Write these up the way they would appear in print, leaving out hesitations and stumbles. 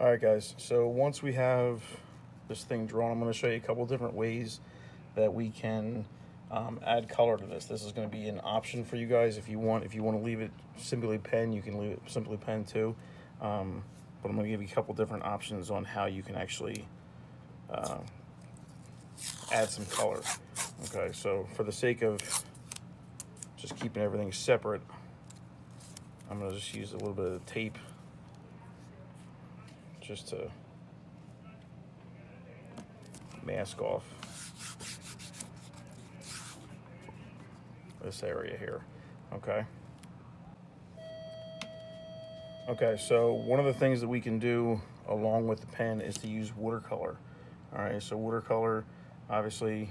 All right, guys. So once we have this thing drawn, I'm going to show you a couple different ways that we can add color to this. This is going to be an option for you guys if you want. If you want to leave it simply pen, you can leave it simply pen too. But I'm going to give you a couple different options on how you can actually add some color. Okay, so for the sake of just keeping everything separate, I'm going to just use a little bit of the tape just to mask off this area here. Okay, so one of the things that we can do along with the pen is to use watercolor. All right, so watercolor, obviously,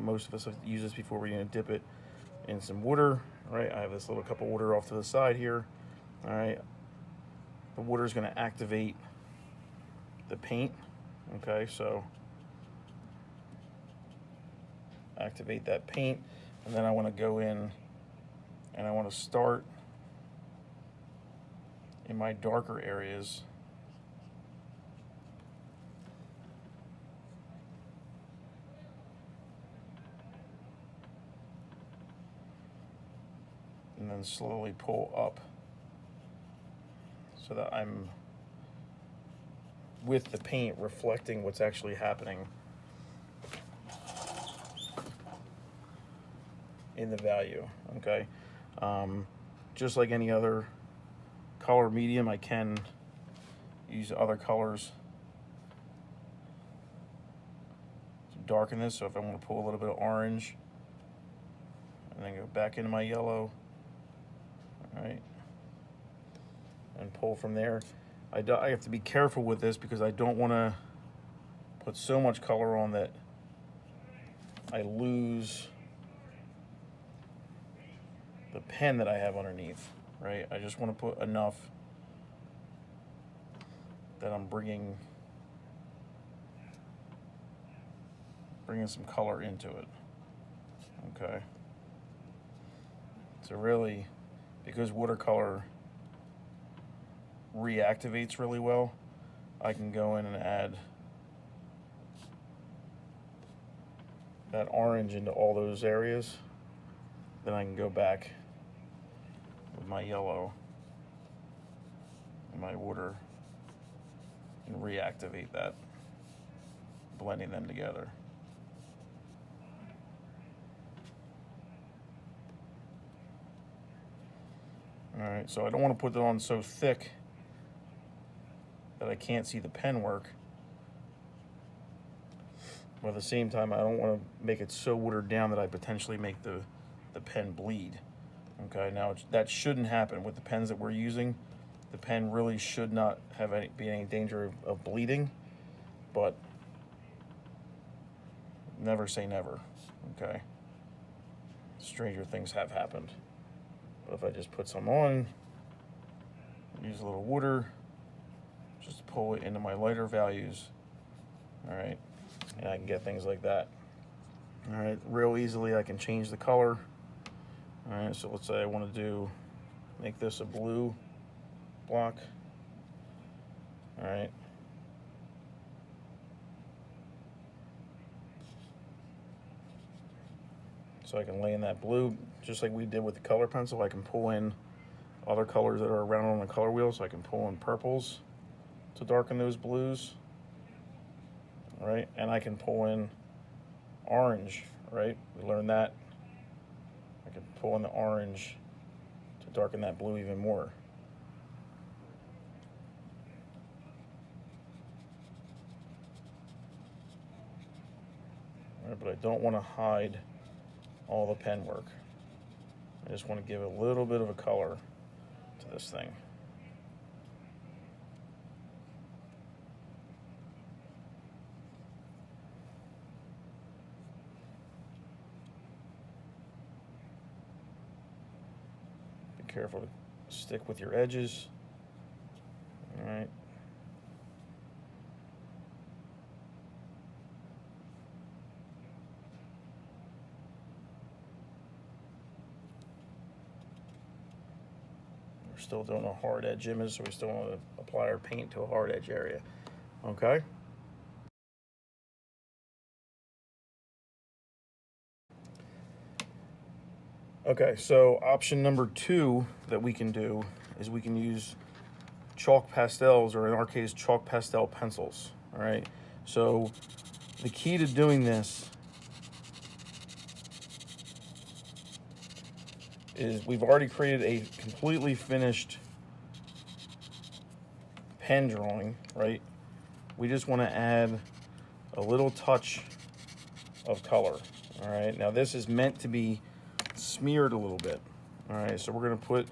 most of us have used this before. We're going to dip it in some water. All right, I have this little cup of water off to the side here. All right, the water is going to activate the paint. Okay, so activate that paint, and then I want to go in and I want to start in my darker areas. And then slowly pull up so that I'm with the paint reflecting what's actually happening in the value. Okay, just like any other color medium, I can use other colors to darken this. So if I want to pull a little bit of orange and then go back into my yellow, all right, and pull from there. I have to be careful with this because I don't want to put so much color on that I lose the pen that I have underneath, right? I just want to put enough that I'm bringing some color into it. Okay. So really, because watercolor reactivates really well, I can go in and add that orange into all those areas. Then I can go back with my yellow and my water and reactivate that, blending them together. All right, so I don't want to put it on so thick that I can't see the pen work. But at the same time, I don't want to make it so watered down that I potentially make the pen bleed. Okay, now that shouldn't happen with the pens that we're using. The pen really should not be any danger of bleeding, but never say never. Okay, stranger things have happened. But if I just put some on, use a little water, just pull it into my lighter values, all right, and I can get things like that. All right, real easily I can change the color. All right, so let's say I want to make this a blue block. All right. So I can lay in that blue, just like we did with the color pencil. I can pull in other colors that are around on the color wheel, so I can pull in purples to darken those blues, right? And I can pull in orange, right? We learned that. I can pull in the orange to darken that blue even more. All right, but I don't want to hide all the pen work. I just want to give a little bit of a color to this thing. Be careful to stick with your edges. All right. still doing a hard edge image, so we still want to apply our paint to a hard edge area. Okay. Okay, so option number 2 that we can do is we can use chalk pastels, or in our case, chalk pastel pencils. All right. So the key to doing this is we've already created a completely finished pen drawing, right? We just want to add a little touch of color. All right. Now this is meant to be smeared a little bit. All right. So we're going to put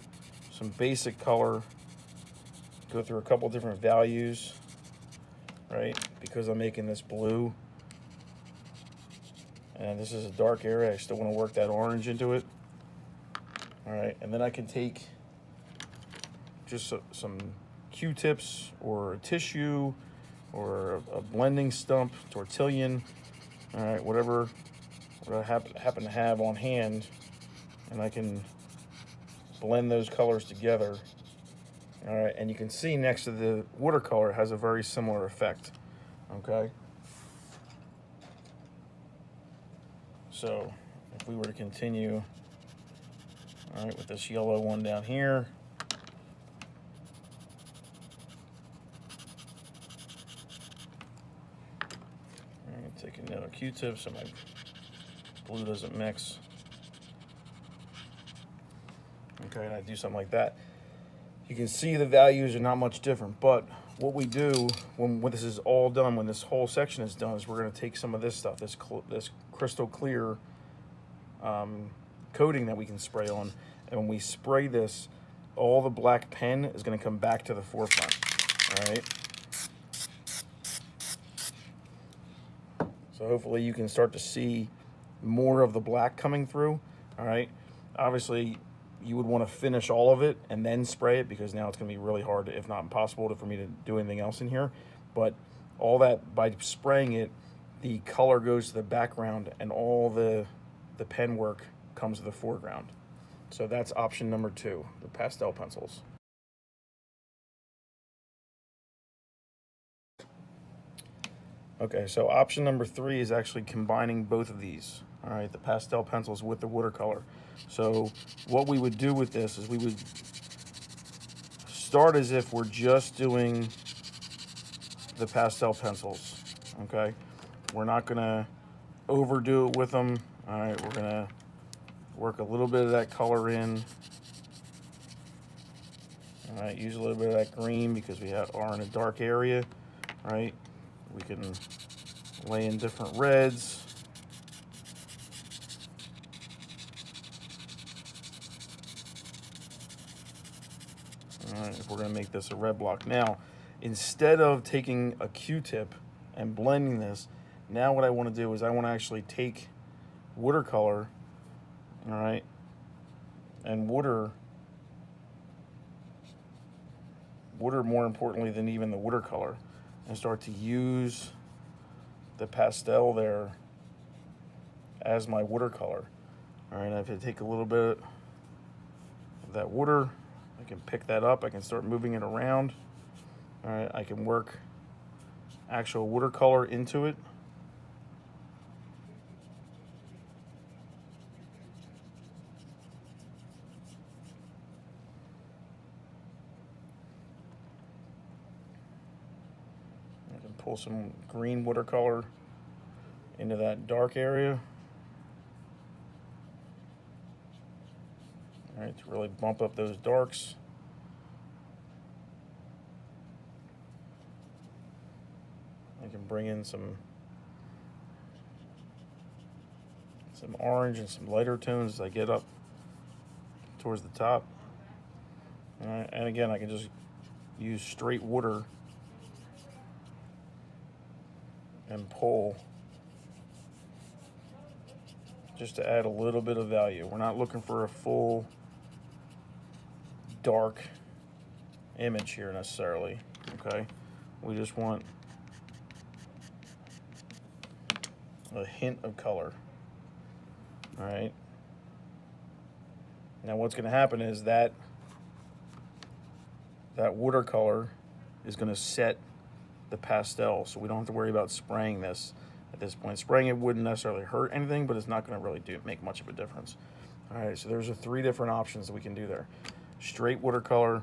some basic color, go through a couple different values, right? Because I'm making this blue. And this is a dark area. I still want to work that orange into it. All right. And then I can take just some Q-tips or a tissue or a blending stump, tortillon, all right, whatever I happen to have on hand, and I can blend those colors together. All right, and you can see next to the watercolor it has a very similar effect, okay? So if we were to continue, all right, with this yellow one down here, take another Q-tip so my blue doesn't mix. Okay, and I do something like that. You can see the values are not much different, but what we do when this is all done, when this whole section is done, is we're going to take some of this stuff, this crystal clear coating that we can spray on, and when we spray this, all the black pen is going to come back to the forefront. All right. So hopefully you can start to see more of the black coming through, all right? Obviously, you would want to finish all of it and then spray it, because now it's going to be really hard, if not impossible, for me to do anything else in here. But all that, by spraying it, the color goes to the background and all the pen work comes to the foreground. So that's option number 2, the pastel pencils. Okay, so option number 3 is actually combining both of these, all right, the pastel pencils with the watercolor. So what we would do with this is we would start as if we're just doing the pastel pencils, okay? We're not gonna overdo it with them, all right? We're gonna work a little bit of that color in, all right? Use a little bit of that green because we are in a dark area, right? We can lay in different reds. All right, if we're gonna make this a red block. Now, instead of taking a Q-tip and blending this, now what I wanna do is I wanna actually take watercolor, all right, and water more importantly than even the watercolor, and start to use the pastel there as my watercolor. All right, I have to take a little bit of that water. I can pick that up. I can start moving it around. All right, I can work actual watercolor into it. I can pull some green watercolor into that dark area. All right, to really bump up those darks. I can bring in some orange and some lighter tones as I get up towards the top. All right, and again, I can just use straight water and pull just to add a little bit of value. We're not looking for a full dark image here necessarily, okay? We just want a hint of color, all right? Now what's gonna happen is that that watercolor is going to set the pastel, so we don't have to worry about spraying this at this point. Spraying it wouldn't necessarily hurt anything, but it's not going to really make much of a difference. All right, so there's the 3 different options that we can do there. Straight watercolor,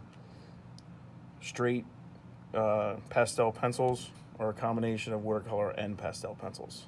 straight pastel pencils, or a combination of watercolor and pastel pencils.